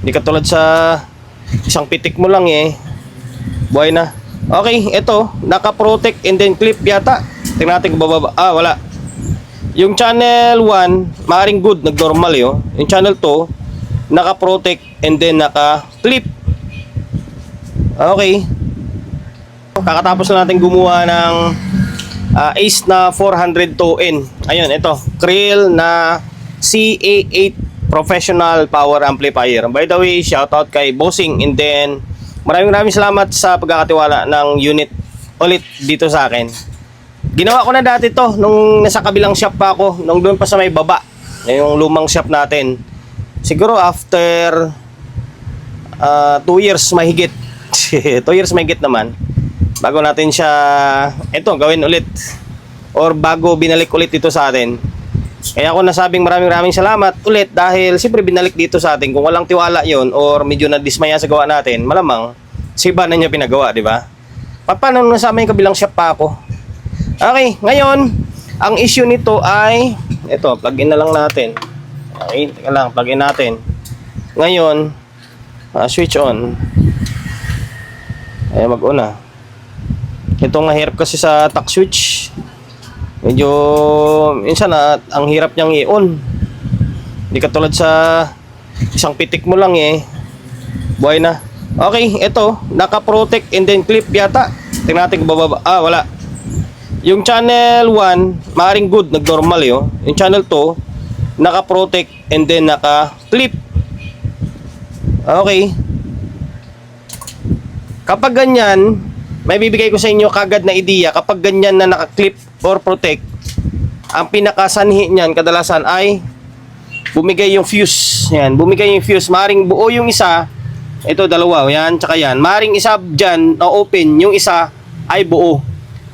Hindi katulad sa isang pitik mo lang eh. Buhay na. Okay, ito, naka-protect and then clip yata. Tingnan natin kung bababa. Ah, wala. Yung channel 1, maaaring good, nag-normal yun. Yung channel 2, naka-protect and then naka-clip. Okay. Kakatapos na natin gumawa ng Ace na 402N. Ayun, ito. Krill na CA8 Professional Power Amplifier. By the way, shoutout kay Bossing. And then, maraming salamat sa pagkakatiwala ng unit ulit dito sa akin. Ginawa ko na dati to nung nasa kabilang shop pa ako. Nung doon pa sa may baba. Yung lumang shop natin. Siguro after 2 years mahigit. 2 years mahigit naman. Bago natin siya gawin ulit. Or bago binalik ulit dito sa atin. Kaya ako nasabing maraming salamat ulit dahil siyempre binalik dito sa atin. Kung walang tiwala yon or medyo nadismaya sa gawa natin, malamang si iba na niya pinagawa, di ba? Paano nasa amin kabilang shop pa ako? Okay, ngayon, ang issue nito ay ito, plug-in na lang natin. Okay, teka lang, plug-in natin. Ngayon, switch on. Ay, mag-on na. Ito nga hirap kasi sa tuck switch. Medyo minsan ang hirap niyang i-on. Hindi katulad sa isang pitik mo lang eh. Buhay na. Okay, ito, naka-protect and then clip yata. Tingnan natin kung bababa. Ah, wala. Yung channel 1, maaaring good, nag-normal yun. Yung channel 2, naka-protect and then naka-clip. Okay. Kapag ganyan, may bibigay ko sa inyo kagad na ideya. Kapag ganyan na naka-clip or protect, ang pinakasanhi niyan kadalasan ay bumigay yung fuse. Yan, bumigay yung fuse. Maring buo yung isa. Ito dalawa, yan, tsaka yan. Maring isa dyan na open, yung isa ay buo.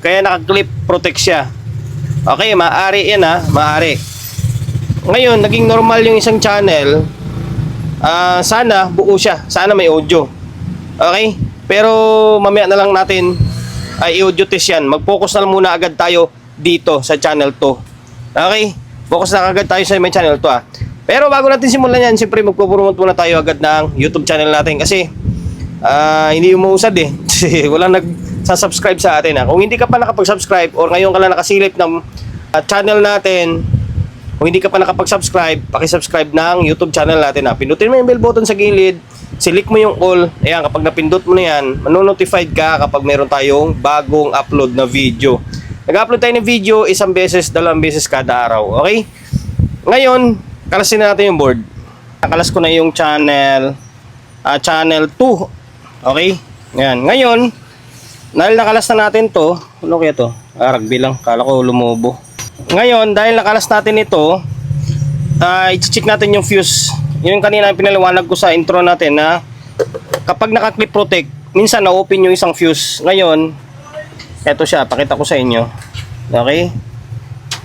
Kaya naka-clip protect siya. Okay, maaari yan maaari. Ngayon, naging normal yung isang channel. Sana buo siya. Sana may audio. Okay? Pero mamaya na lang natin ay i-audio test yan. Mag-focus na lang muna agad tayo dito sa channel 2. Okay? Focus na agad tayo sa may channel 2 Pero bago natin simulan yan, siyempre magpo-promote muna tayo agad ng YouTube channel natin kasi hindi umuusad eh. Walang nagsasubscribe sa atin Kung hindi ka pa nakapag-subscribe or ngayon ka lang nakasilip ng channel natin, kung hindi ka pa nakapag-subscribe, paki-subscribe ng YouTube channel natin Pindutin mo yung bell button sa gilid. Select mo yung all. Ayan, kapag napindot mo na yan, manonotified ka kapag meron tayong bagong upload na video. Nag-upload tayo ng video 1 beses, 2 beses kada araw. Okay? Ngayon, kalasin na natin yung board. Nakalas ko na yung channel 2. Okay? Ayan. Ngayon, dahil nakalas na natin to, ano kaya to? Rugby lang. Kala ko lumobo. Ngayon, dahil nakalas natin ito, i-check natin yung fuse. Yung kanina pinaliwanag ko sa intro natin na kapag naka-clip protect, minsan na-open yung isang fuse. Ngayon, eto siya, pakita ko sa inyo. Okay?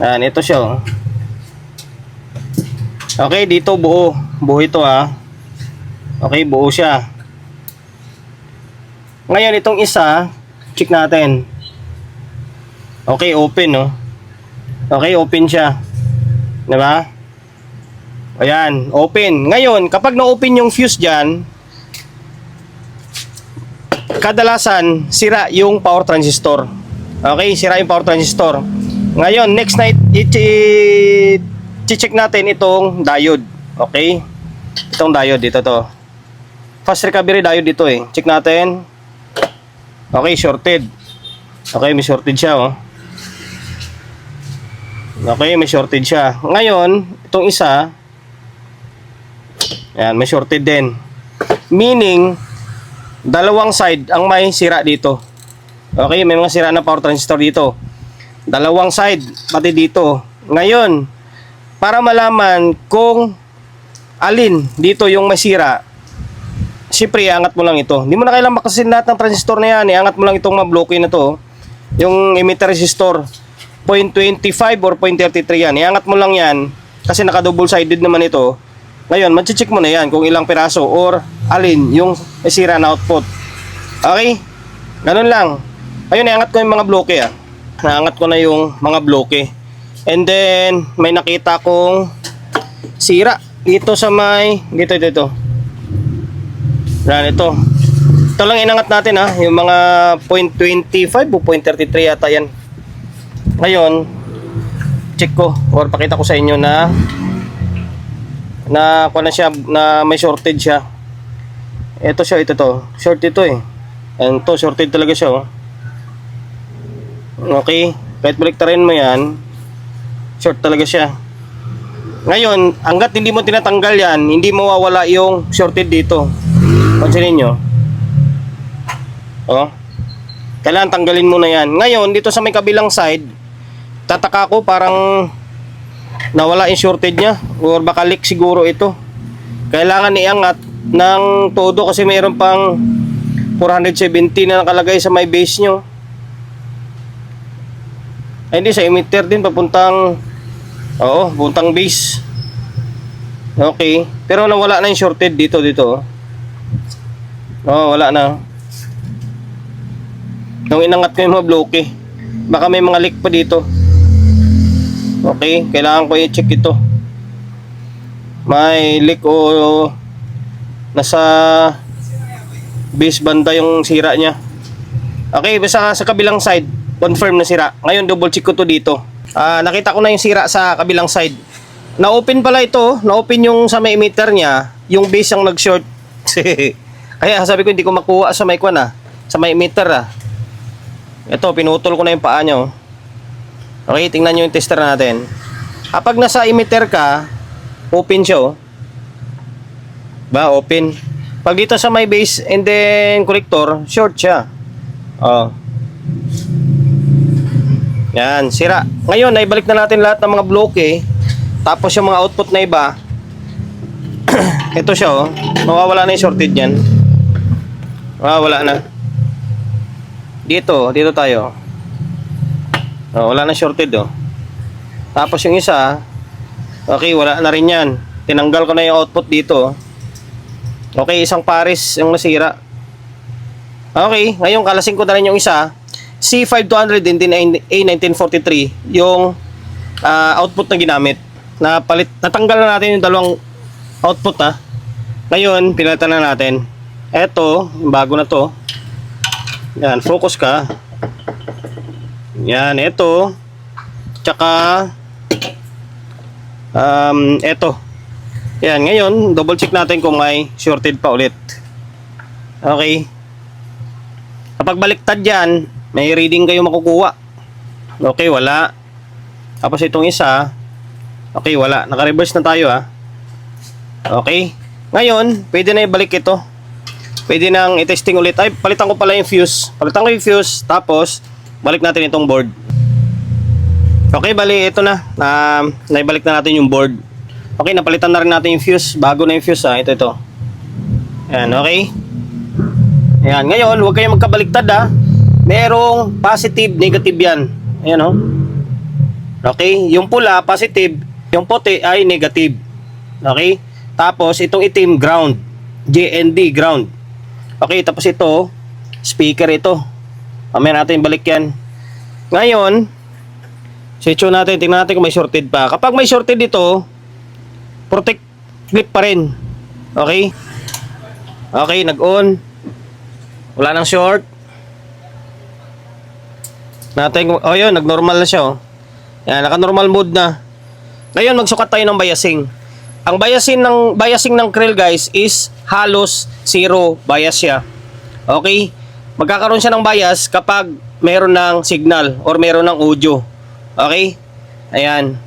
Ito siya. Okay, dito buo. Buo ito Okay, buo siya. Ngayon, itong isa, check natin. Okay, open Okay, open siya. Diba? Ayan, open. Ngayon, kapag na-open yung fuse dyan, kadalasan, sira yung power transistor. Okay, sira yung power transistor. Ngayon, next na i-check natin itong diode. Okay? Itong diode, dito to. Fast recovery diode dito Check natin. Okay, shorted. Okay, may shorted siya Okay, may shorted siya. Ngayon, itong isa, ayan, may shorted din. Meaning, dalawang side ang may sira dito. Okay, may mga sira na power transistor dito. Dalawang side, pati dito. Ngayon, para malaman kung alin dito yung may sira, siyempre, iangat mo lang ito. Hindi mo na kailangan makasin lahat ng transistor na yan. Iangat mo lang itong mga bloke na to. Yung emitter resistor, 0.25 or 0.33 yan. Iangat mo lang yan kasi naka-double sided naman ito. Ngayon, mag-check mo na yan kung ilang piraso or alin yung sira na output. Okay? Ganun lang. Ayun, iangat ko yung mga bloke Naangat ko na yung mga bloke. And then, may nakita kong sira dito sa may, dito. Yan, ito. Ito lang inangat natin ha, yung mga 0.25 o 0.33 yata yan. Ngayon, check ko or pakita ko sa inyo na kuha na siya, na may shortage siya. Ito siya, ito to. Short ito eh. And to, shorted talaga siya oh. Okay, kahit baliktarin mo yan, short talaga siya. Ngayon, hanggat hindi mo tinatanggal yan, hindi mawawala yung shorted dito. Pansinin nyo. Oh. Kailangan tanggalin mo na yan. Ngayon, dito sa may kabilang side, tataka ko parang nawala yung shorted niya or baka leak siguro ito. Kailangan iangat ng todo kasi mayroon pang 470 na nakalagay sa may base nyo. Ay, hindi, sa emitter din papuntang puntang base. Okay, pero nawala na yung shorted dito. Wala na. Nung inangat ko yung mga bloke, baka may mga leak pa dito. Okay, kailangan ko i-check ito. May leak o nasa base banda yung sira niya. Okay, basta sa kabilang side, confirm na sira. Ngayon, double check ko to dito. Nakita ko na yung sira sa kabilang side. Na-open pala ito. Na-open yung sa may emitter niya. Yung base ang nag-short. Kaya sabi ko hindi ko makuha sa may sa may emitter Ito, pinutol ko na yung paa nyo. Okay, tingnan nyo yung tester natin. Kapag nasa emitter ka, open siya open. Pag dito sa may base and then collector, short siya. Yan, sira. Ngayon, naibalik na natin lahat ng mga bloke. Tapos yung mga output na iba, ito siya mawawala na yung shorted yan. Mawawala na. Dito tayo. Wala na shorted Tapos yung isa, okay, wala na rin yan. Tinanggal ko na yung output dito. Okay, isang pares yung nasira. Okay, ngayon kalasing ko na rin yung isa. C5200 din A1943 yung output na ginamit. Natanggal na natin yung dalawang output Ngayon, pinalitan na natin. Eto, yung bago na to. Yan, focus ka. Yan, eto. Tsaka eto. Yan, ngayon, double check natin kung may shorted pa ulit. Okay. Kapag baliktad yan, may reading kayo makukuha. Okay, wala. Tapos itong isa, okay, wala. Naka-reverse na tayo Okay. Ngayon, pwede na ibalik ito. Pwede nang i-testing ulit. Ay, palitan ko pala yung fuse. Palitan ko yung fuse, tapos balik natin itong board. Okay, bali, ito na. Naibalik na natin yung board. Okay, napalitan na rin natin yung fuse. Bago na yung fuse Ito. Ayan, okay. Ayan, ngayon, huwag kayong magkabaliktad Merong positive, negative yan. Ayan Okay, yung pula, positive. Yung puti ay negative. Okay. Tapos, itong itim, ground. JND, ground. Okay, tapos ito, speaker ito. Mamaya natin balik yan. Ngayon, switch natin, tingnan natin kung may shorted pa. Kapag may shorted dito, protect clip pa rin. Okay? Okay, nag-on. Wala nang short. Natin, yun, nag-normal na siya Yan, naka-normal mode na. Ngayon, magsukat tayo ng biasing. Ang biasing ng Krell guys is halos zero bias siya. Okay? Magkakaroon siya ng bias kapag meron ng signal or meron ng audio. Okay? Ayan.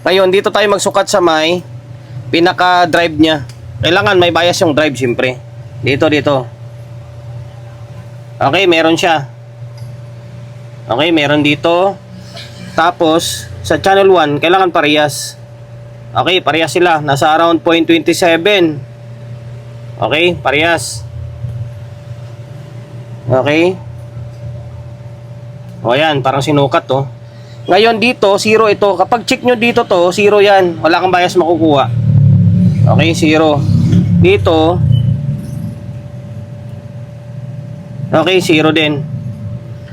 Ngayon, dito tayo magsukat sa may pinaka-drive niya. Kailangan may bias yung drive siyempre. Dito. Okay, meron siya. Okay, meron dito. Tapos, sa channel 1, kailangan parehas. Okay, parehas sila. Nasa around 0.27. Okay, parehas. Okay. O yan, parang sinukat Ngayon dito, 0 ito. Kapag check nyo dito 0 yan. Wala kang bias makukuha. Okay, 0. Dito. Okay, 0 din.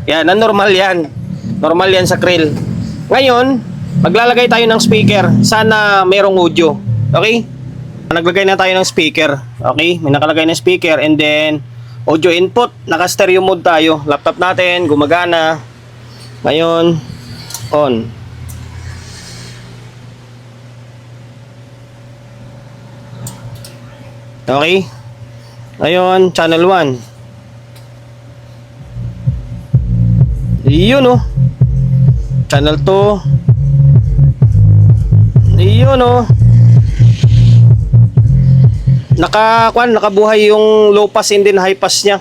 Yan, normal yan. Normal yan sa Krell. Ngayon, maglalagay tayo ng speaker. Sana merong audio. Okay? Naglagay na tayo ng speaker. Okay? May nakalagay na speaker and then audio input. Naka-stereo mode tayo. Laptop natin, gumagana. Ngayon, on. Okay? Ngayon, channel 1. Iyon, oh. Channel 2. Iyon, oh. Nakabuhay yung low pass and then high pass niya.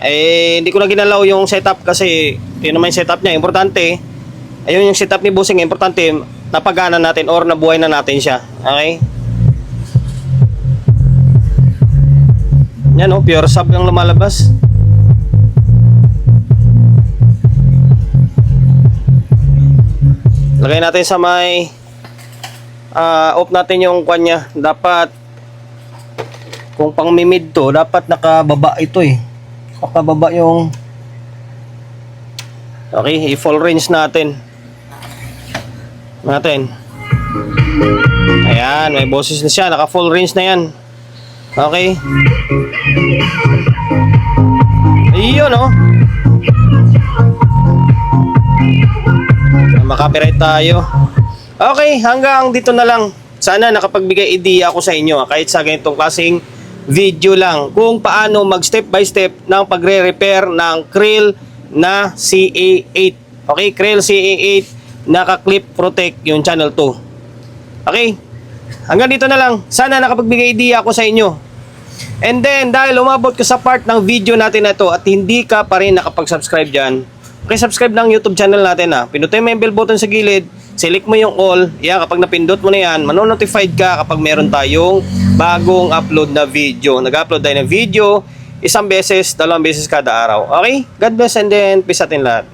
Hindi ko na ginalaw yung setup kasi yun naman yung setup niya. Importante, ayun yung setup ni Bossing. Importante, napagana natin or nabuhay na natin siya. Okay? Yan, oh, pure sub yung lumalabas. Lagay natin sa may off natin yung kwan niya. Dapat kung pang mid to, dapat nakababa ito eh. Nakababa yung okay, i-full range natin. Ayan, may boses na siya. Naka full range na yan. Okay. Iyon, oh. Makapiright tayo. Okay, hanggang dito na lang. Sana nakapagbigay idea ako sa inyo kahit sa ganitong klaseng video lang kung paano mag step by step ng pagre-repair ng Krill na CA8. Okay, Krill CA8 naka-clip protect yung channel 2. Okay, hanggang dito na lang. Sana nakapagbigay idea ako sa inyo. And then dahil umabot ka sa part ng video natin na ito at hindi ka pa rin nakapag-subscribe dyan, subscribe ng YouTube channel natin ha. Pinutin mo yung bell button sa gilid, select mo yung all. Yeah, kapag napindot mo na yan, manonotified ka kapag meron tayong bagong upload na video. Nag-upload tayo ng video, isang beses, dalawang beses kada araw. Okay? God bless and then peace atin lahat.